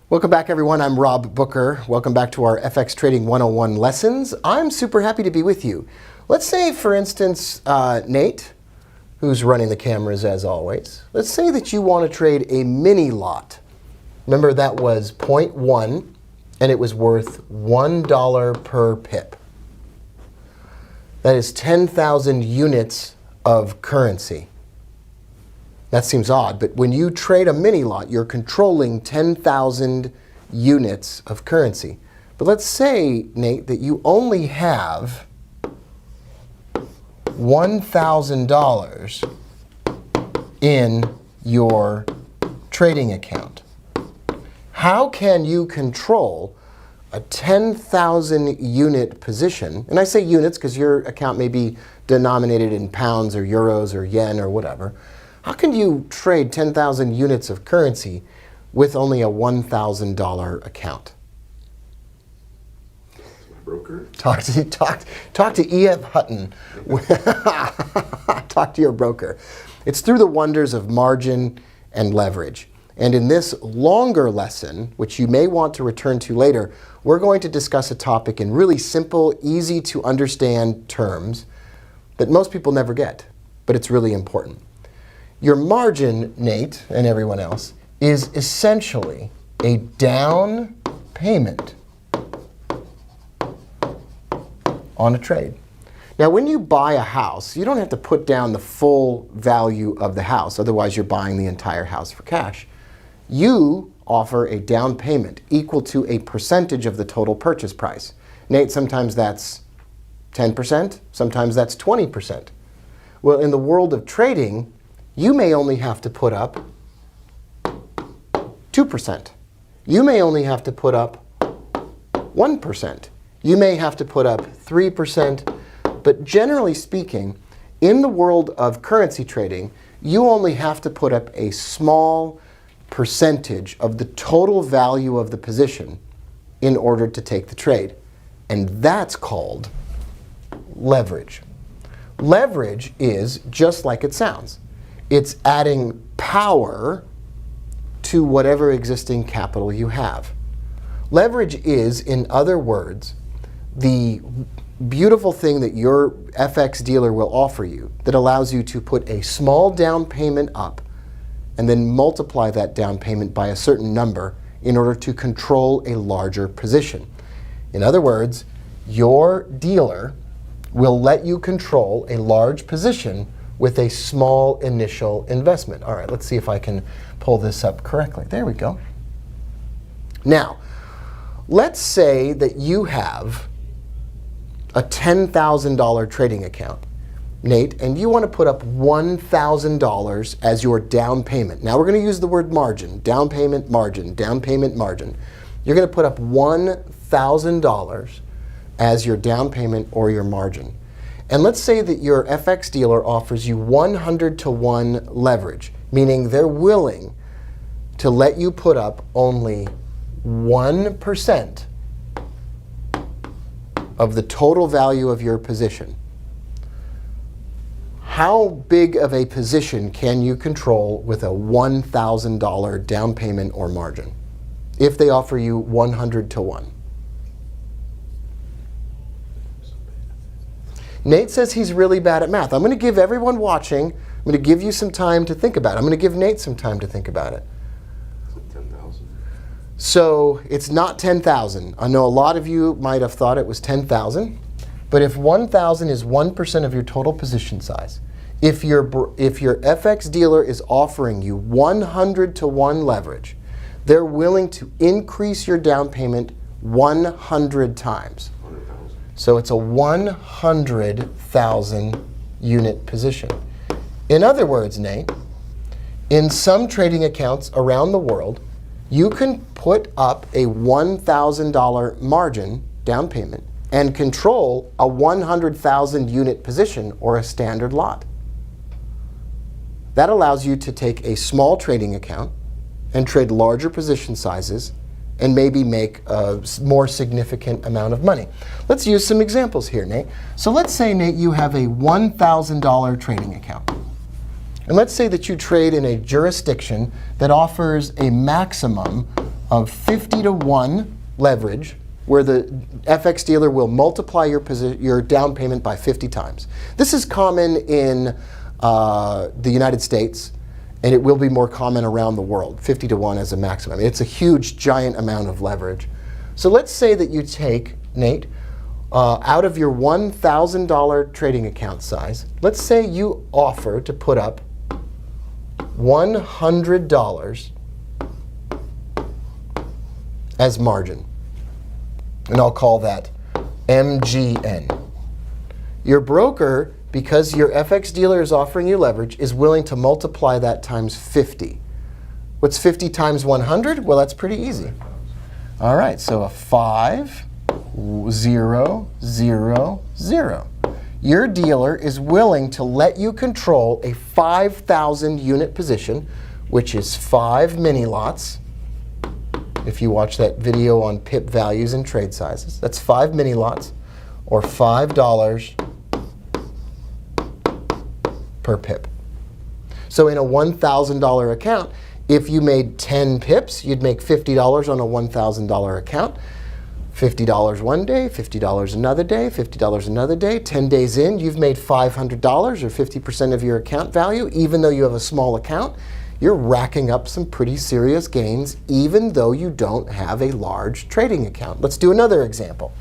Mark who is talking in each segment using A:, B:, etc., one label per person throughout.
A: Welcome back, everyone. I'm Rob Booker. Welcome back to our FX Trading 101 lessons. I'm super happy to be with you. Let's say, for instance, Nate, who's running the cameras as always, let's say that you want to trade a mini lot. Remember, that was 0.1, and it was worth $1 per pip. That is 10,000 units of currency. That seems odd, but when you trade a mini lot, you're controlling 10,000 units of currency. But let's say, Nate, that you only have $1,000 in your trading account. How can you control a 10,000 unit position? And I say units because your account may be denominated in pounds or euros or yen or whatever. How can you trade 10,000 units of currency with only a $1,000 account?
B: Broker?
A: Talk to E.F. Hutton. Talk to your broker. It's through the wonders of margin and leverage. And in this longer lesson, which you may want to return to later, we're going to discuss a topic in really simple, easy to understand terms that most people never get, but it's really important. Your margin, Nate, and everyone else, is essentially a down payment on a trade. Now, when you buy a house, you don't have to put down the full value of the house. Otherwise, you're buying the entire house for cash. You offer a down payment equal to a percentage of the total purchase price. Nate, sometimes that's 10%, sometimes that's 20%. Well, in the world of trading, you may only have to put up 2%. You may only have to put up 1%. You may have to put up 3%. But generally speaking, in the world of currency trading, you only have to put up a small percentage of the total value of the position in order to take the trade. And that's called leverage. Leverage is just like it sounds. It's adding power to whatever existing capital you have. Leverage is, in other words, the beautiful thing that your FX dealer will offer you that allows you to put a small down payment up and then multiply that down payment by a certain number in order to control a larger position. In other words, your dealer will let you control a large position with a small initial investment. All right, let's see if I can pull this up correctly. There we go. Now, let's say that you have a $10,000 trading account, Nate, and you want to put up $1,000 as your down payment. Now we're going to use the word margin, down payment, margin, down payment, margin. You're going to put up $1,000 as your down payment or your margin. And let's say that your FX dealer offers you 100-to-1 leverage, meaning they're willing to let you put up only 1% of the total value of your position. How big of a position can you control with a $1,000 down payment or margin if they offer you 100-to-1? Nate says he's really bad at math. I'm going to give everyone watching, I'm going to give you some time to think about it. I'm going to give Nate some time to think about it.
B: Is it 10,000?
A: So it's not 10,000. I know a lot of you might have thought it was 10,000. But if 1,000 is 1% of your total position size, if your FX dealer is offering you 100-to-1 leverage, they're willing to increase your down payment 100 times.
B: 100,000.
A: So it's a 100,000 unit position. In other words, Nate, in some trading accounts around the world, you can put up a $1,000 margin down payment and control a 100,000 unit position or a standard lot. That allows you to take a small trading account and trade larger position sizes and maybe make a more significant amount of money. Let's use some examples here, Nate. So let's say, Nate, you have a $1,000 trading account. And let's say that you trade in a jurisdiction that offers a maximum of 50 to 1 leverage, where the FX dealer will multiply your down payment by 50 times. This is common in the United States, and it will be more common around the world, 50 to 1 as a maximum. It's a huge, giant amount of leverage. So let's say that you take, Nate, out of your $1,000 trading account size, let's say you offer to put up $100 as margin. And I'll call that MGN. Your broker, because your FX dealer is offering you leverage, is willing to multiply that times 50. What's 50 times 100? Well, that's pretty easy. All right, so a 5, 0, 0, 0. Your dealer is willing to let you control a 5,000 unit position, which is 5 mini lots. If you watch that video on pip values and trade sizes, that's 5 mini lots, or $5 per pip. So in a $1,000 account, if you made 10 pips, you'd make $50 on a $1,000 account. $50 one day, $50 another day, $50 another day. 10 days in, you've made $500 or 50% of your account value, even though you have a small account. You're racking up some pretty serious gains, even though you don't have a large trading account. Let's do another example.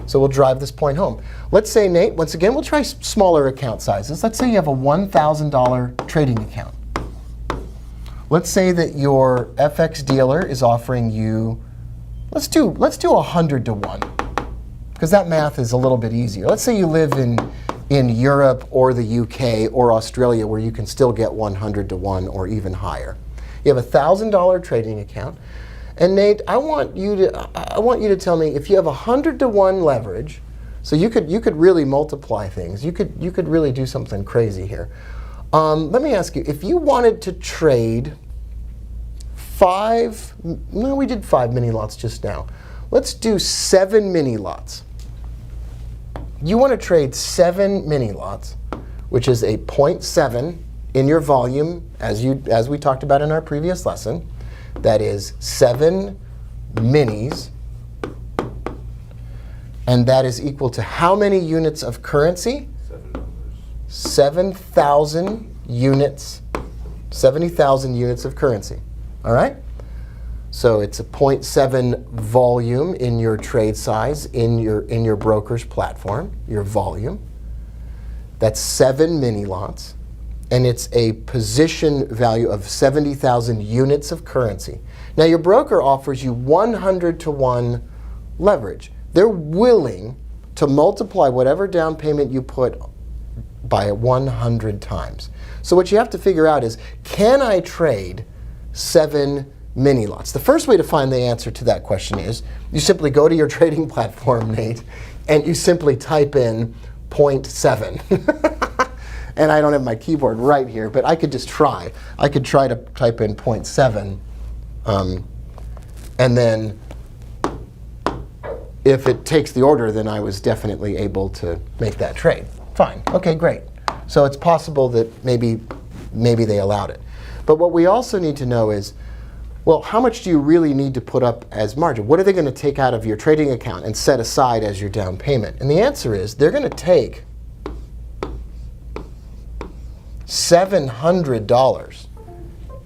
A: So we'll drive this point home. Let's say, Nate, once again, we'll try smaller account sizes. Let's say you have a $1,000 trading account. Let's say that your FX dealer is offering you, let's do 100 to 1, because that math is a little bit easier. Let's say you live in Europe or the UK or Australia, where you can still get 100 to 1 or even higher. You have a $1,000 trading account. And Nate, I want you to tell me, if you have 100 to 1 leverage, so you could really multiply things. You could really do something crazy here. Let me ask you, if you wanted to trade we did 5 mini lots just now. Let's do 7 mini lots. You want to trade 7 mini lots, which is a 0.7 in your volume, as we talked about in our previous lesson. That is 7 minis. And that is equal to how many units of currency?
B: $7.
A: 7,000 units, 70,000 units of currency. All right? So it's a 0.7 volume in your trade size, in your broker's platform, your volume. That's 7 mini lots. And it's a position value of 70,000 units of currency. Now, your broker offers you 100 to 1 leverage. They're willing to multiply whatever down payment you put by 100 times. So what you have to figure out is, can I trade 7 mini lots? The first way to find the answer to that question is, you simply go to your trading platform, Nate, and you simply type in 0.7. And I don't have my keyboard right here, but I could just try. I could try to type in 0.7, and then if it takes the order, then I was definitely able to make that trade. Fine. Okay, great. So it's possible that maybe they allowed it. But what we also need to know is, well, how much do you really need to put up as margin? What are they going to take out of your trading account and set aside as your down payment? And the answer is, they're going to take $700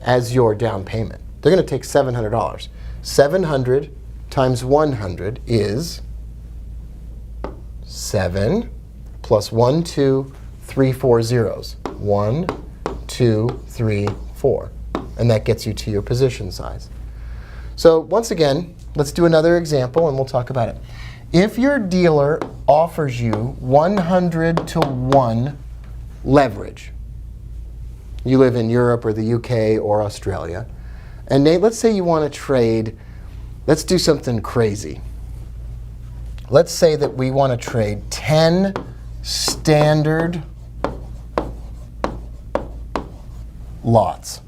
A: as your down payment. They're going to take $700. 700 times 100 is 7 plus 1, 2, 3, 4 zeros. 1, 2, 3, 4. And that gets you to your position size. So once again, let's do another example and we'll talk about it. If your dealer offers you 100 to 1 leverage, you live in Europe or the UK or Australia, and Nate, let's say you want to trade, let's do something crazy. Let's say that we want to trade 10 standard lots.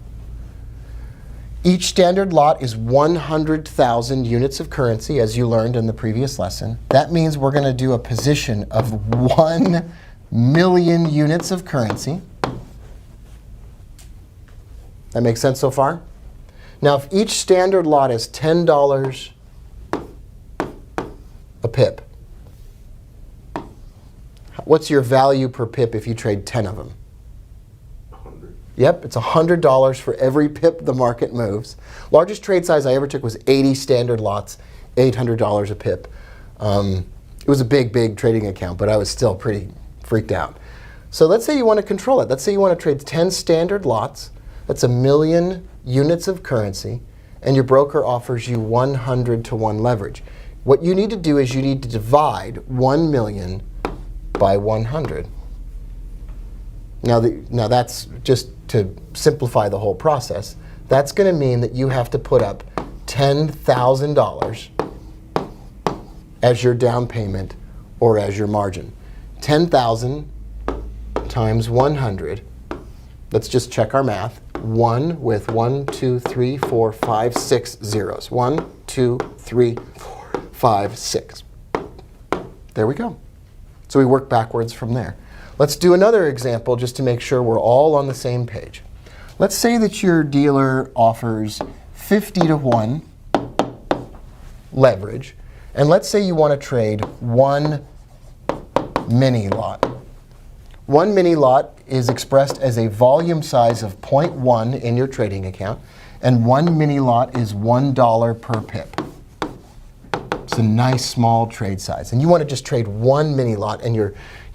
A: Each standard lot is 100,000 units of currency, as you learned in the previous lesson. That means we're going to do a position of 1 million units of currency. That makes sense so far? Now, if each standard lot is $10 a pip, what's your value per pip if you trade 10 of them?
B: 100.
A: Yep, it's $100 for every pip the market moves. Largest trade size I ever took was 80 standard lots, $800 a pip. It was a big trading account, but I was still pretty freaked out. So let's say you want to control it. Let's say you want to trade 10 standard lots. That's 1 million units of currency, and your broker offers you 100 to 1 leverage. What you need to do is you need to divide 1 million by 100. Now that's just to simplify the whole process. That's going to mean that you have to put up $10,000 as your down payment or as your margin. 10,000 times 100. Let's just check our math. 1 with 1, 2, 3, 4, 5, 6 zeros. 1, 2, 3, 4, 5, 6. There we go. So we work backwards from there. Let's do another example just to make sure we're all on the same page. Let's say that your dealer offers 50 to 1 leverage, and let's say you want to trade 1 mini lot. 1 mini lot is expressed as a volume size of 0.1 in your trading account, and 1 mini lot is $1 per pip. It's a nice small trade size. And you want to just trade 1 mini lot, and your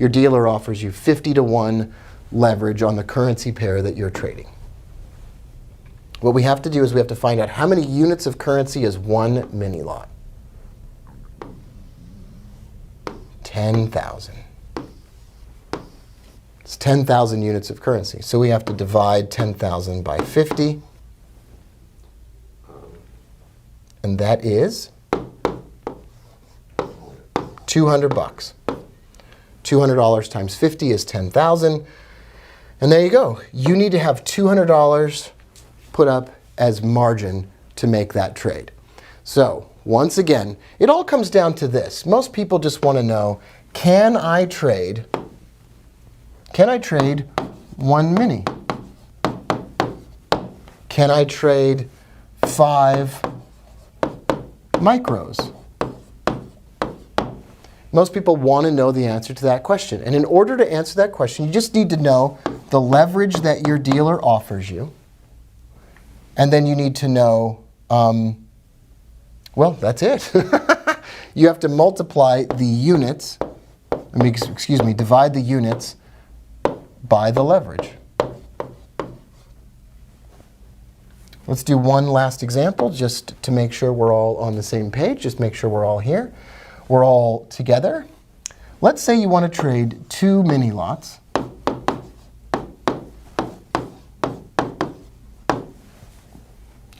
A: dealer offers you 50 to 1 leverage on the currency pair that you're trading. What we have to do is we have to find out how many units of currency is 1 mini lot. 10,000. It's 10,000 units of currency. So we have to divide 10,000 by 50. And that is $200. $200 times 50 is 10,000. And there you go. You need to have $200 put up as margin to make that trade. So once again, it all comes down to this. Most people just want to know, can I trade 1 mini? Can I trade 5 micros? Most people want to know the answer to that question. And in order to answer that question, you just need to know the leverage that your dealer offers you. And then you need to know, well, that's it. You have to multiply the units, divide the units by the leverage. Let's do one last example just to make sure we're all on the same page. Just make sure we're all here. We're all together. Let's say you want to trade 2 mini lots.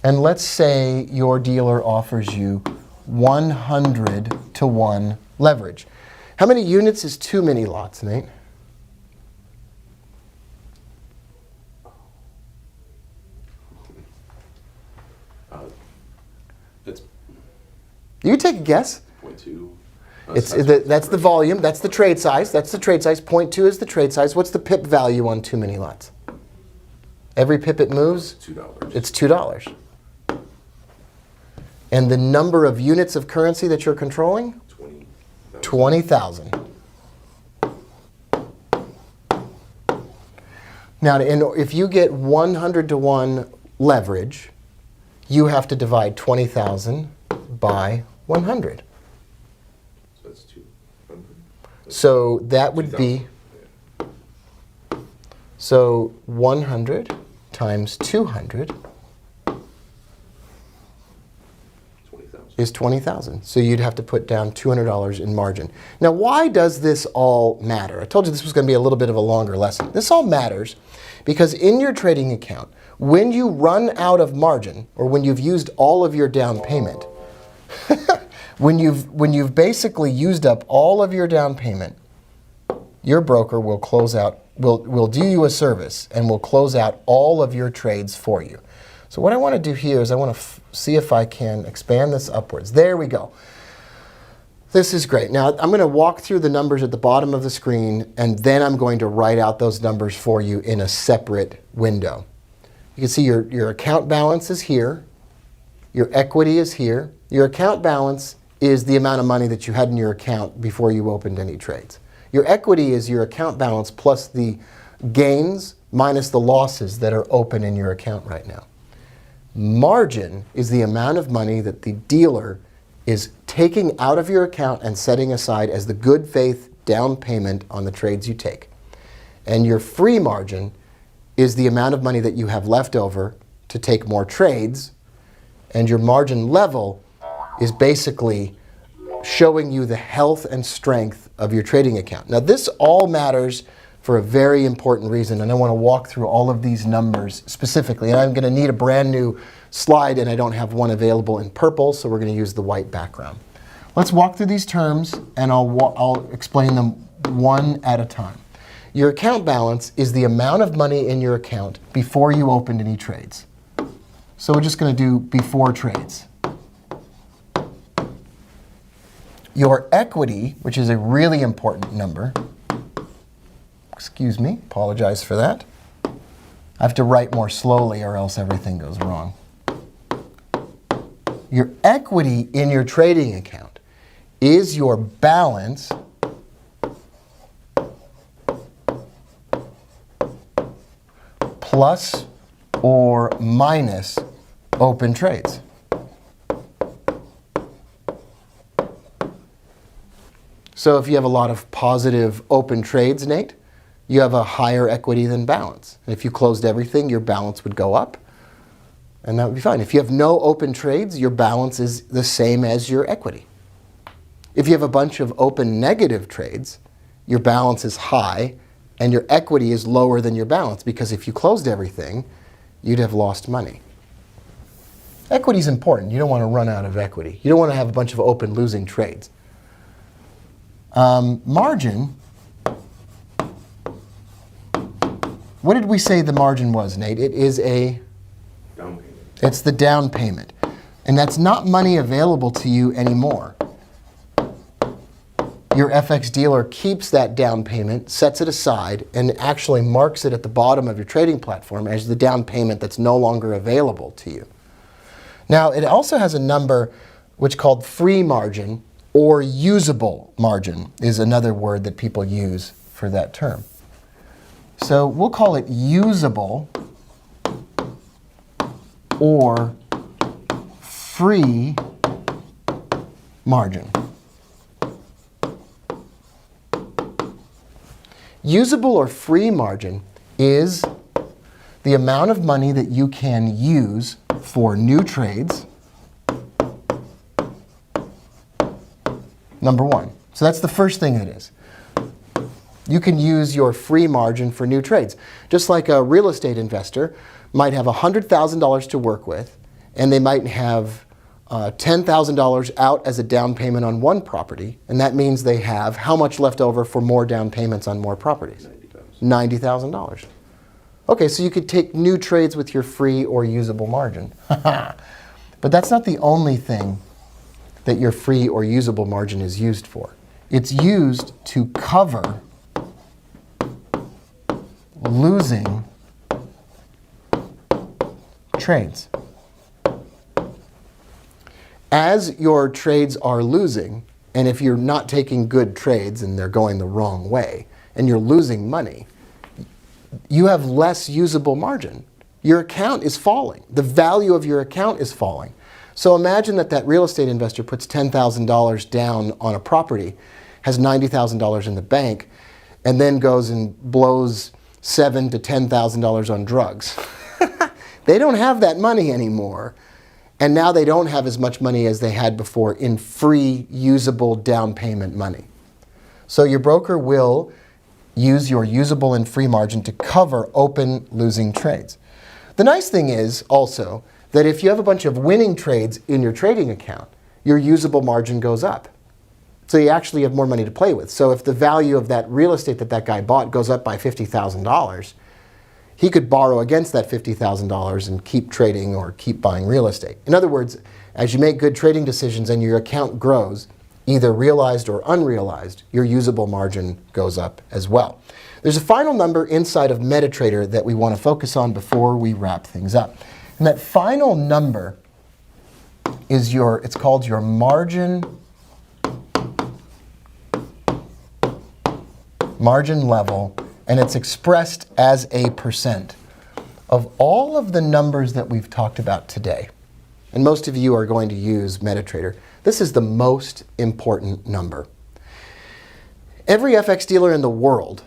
A: And let's say your dealer offers you 100 to 1 leverage. How many units is 2 mini lots, Nate? You can take a guess.
B: 0.2.
A: That's the volume. That's the trade size. That's the trade size. 0.2 is the trade size. What's the pip value on 2 mini lots? Every pip it moves?
B: $2.
A: It's $2. And the number of units of currency that you're controlling? 20,000. Now, if you get 100 to 1 leverage, you have to divide 20,000 by 100.
B: So that's 200.
A: So that would be, so 100 times 200 is 20,000. So you'd have to put down $200 in margin. Now, why does this all matter? I told you this was going to be a little bit of a longer lesson. This all matters because in your trading account, when you run out of margin, or when you've used all of your down payment, when you've basically used up all of your down payment, your broker will close out, will do you a service and will close out all of your trades for you. So what I want to do here is I want to see if I can expand this upwards. There we go. This is great. Now I'm going to walk through the numbers at the bottom of the screen, and then I'm going to write out those numbers for you in a separate window. You can see your account balance is here. Your equity is here. Your account balance is the amount of money that you had in your account before you opened any trades. Your equity is your account balance plus the gains minus the losses that are open in your account right now. Margin is the amount of money that the dealer is taking out of your account and setting aside as the good faith down payment on the trades you take. And your free margin is the amount of money that you have left over to take more trades. And your margin level is basically showing you the health and strength of your trading account. Now, this all matters for a very important reason, and I want to walk through all of these numbers specifically. And I'm going to need a brand new slide, and I don't have one available in purple, so we're going to use the white background. Let's walk through these terms, and I'll explain them one at a time. Your account balance is the amount of money in your account before you opened any trades. So we're just going to do before trades. Your equity, which is a really important number, excuse me, apologize for that. I have to write more slowly or else everything goes wrong. Your equity in your trading account is your balance plus or minus open trades. So if you have a lot of positive open trades, Nate, you have a higher equity than balance. And if you closed everything, your balance would go up, and that would be fine. If you have no open trades, your balance is the same as your equity. If you have a bunch of open negative trades, your balance is high, and your equity is lower than your balance, because if you closed everything, you'd have lost money. Equity is important. You don't want to run out of equity. You don't want to have a bunch of open losing trades. Margin, what did we say the margin was, Nate? It is a
B: Down payment.
A: It's the down payment. And that's not money available to you anymore. Your FX dealer keeps that down payment, sets it aside, and actually marks it at the bottom of your trading platform as the down payment that's no longer available to you. Now, it also has a number which is called free margin, or usable margin is another word that people use for that term. So we'll call it usable or free margin. Usable or free margin is the amount of money that you can use for new trades. Number one. So that's the first thing it is. You can use your free margin for new trades. Just like a real estate investor might have $100,000 to work with, and they might have $10,000 out as a down payment on one property, and that means they have how much left over for more down payments on more properties? $90,000. Okay, so you could take new trades with your free or usable margin. But that's not the only thing that your free or usable margin is used for. It's used to cover losing trades. As your trades are losing, and if you're not taking good trades and they're going the wrong way, and you're losing money, you have less usable margin. Your account is falling. The value of your account is falling. So imagine that real estate investor puts $10,000 down on a property, has $90,000 in the bank, and then goes and blows $7,000 to $10,000 on drugs. They don't have that money anymore. And now they don't have as much money as they had before in free, usable down payment money. So your broker will use your usable and free margin to cover open losing trades. The nice thing is also that if you have a bunch of winning trades in your trading account, your usable margin goes up. So you actually have more money to play with. So if the value of that real estate that guy bought goes up by $50,000, he could borrow against that $50,000 and keep trading or keep buying real estate. In other words, as you make good trading decisions and your account grows, either realized or unrealized, your usable margin goes up as well. There's a final number inside of MetaTrader that we want to focus on before we wrap things up. And that final number is it's called your margin level, and it's expressed as a percent of all of the numbers that we've talked about today. And most of you are going to use MetaTrader. This is the most important number. Every FX dealer in the world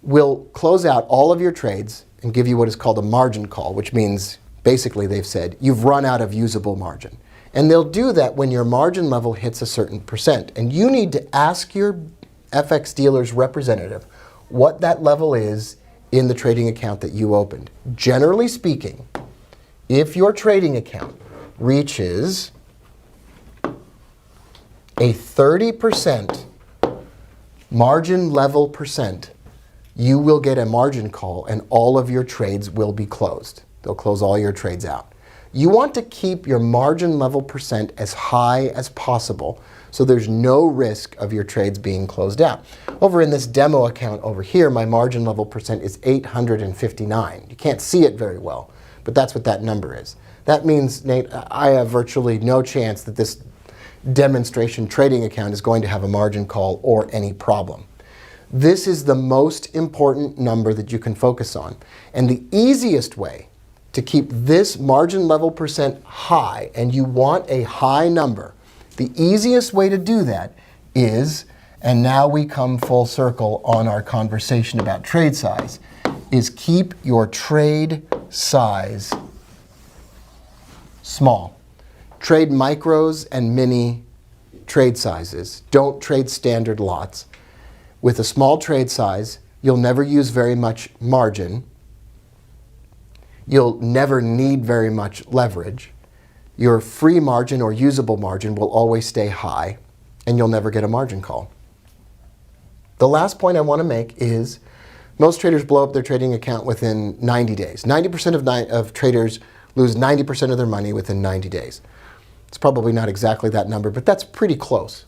A: will close out all of your trades and give you what is called a margin call, which means basically they've said you've run out of usable margin. And they'll do that when your margin level hits a certain percent. And you need to ask your FX dealer's representative what that level is in the trading account that you opened. Generally speaking, if your trading account reaches a 30% margin level percent, you will get a margin call and all of your trades will be closed. They'll close all your trades out. You want to keep your margin level percent as high as possible so there's no risk of your trades being closed out. Over in this demo account over here, my margin level percent is 859. You can't see it very well, but that's what that number is. That means, Nate, I have virtually no chance that this demonstration trading account is going to have a margin call or any problem. This is the most important number that you can focus on. And the easiest way to keep this margin level percent high, and you want a high number, the easiest way to do that is, and now we come full circle on our conversation about trade size, is keep your trade size small. Trade micros and mini trade sizes. Don't trade standard lots. With a small trade size, you'll never use very much margin. You'll never need very much leverage. Your free margin or usable margin will always stay high, and you'll never get a margin call. The last point I want to make is most traders blow up their trading account within 90 days. 90% of traders lose 90% of their money within 90 days. It's probably not exactly that number, but that's pretty close.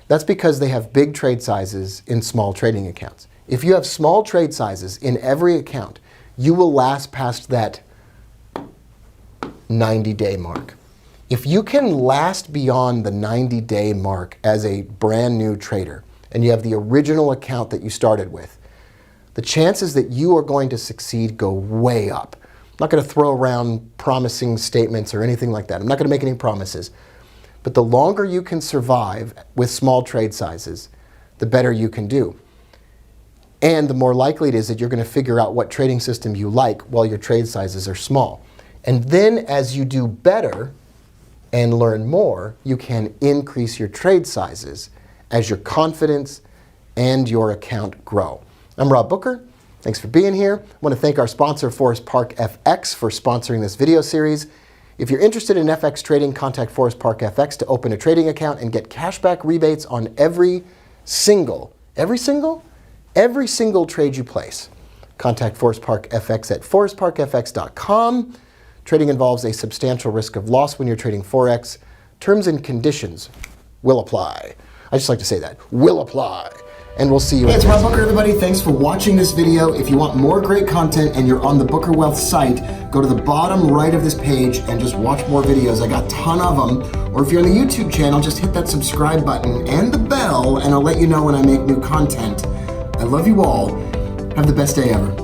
A: That's because they have big trade sizes in small trading accounts. If you have small trade sizes in every account, you will last past that 90-day mark. If you can last beyond the 90-day mark as a brand new trader, and you have the original account that you started with, the chances that you are going to succeed go way up. I'm not going to throw around promising statements or anything like that. I'm not going to make any promises. But the longer you can survive with small trade sizes, the better you can do. And the more likely it is that you're going to figure out what trading system you like while your trade sizes are small. And then as you do better and learn more, you can increase your trade sizes as your confidence and your account grow. I'm Rob Booker. Thanks for being here. I want to thank our sponsor, Forest Park FX, for sponsoring this video series. If you're interested in FX trading, contact Forest Park FX to open a trading account and get cashback rebates on every single trade you place. Contact Forest Park FX at forestparkfx.com. Trading involves a substantial risk of loss when you're trading Forex. Terms and conditions will apply. I just like to say that, will apply. And we'll see you. Hey, it's Rob Booker, everybody. Thanks for watching this video. If you want more great content and you're on the Booker Wealth site, go to the bottom right of this page and just watch more videos. I got a ton of them. Or if you're on the YouTube channel, just hit that subscribe button and the bell, and I'll let you know when I make new content. I love you all. Have the best day ever.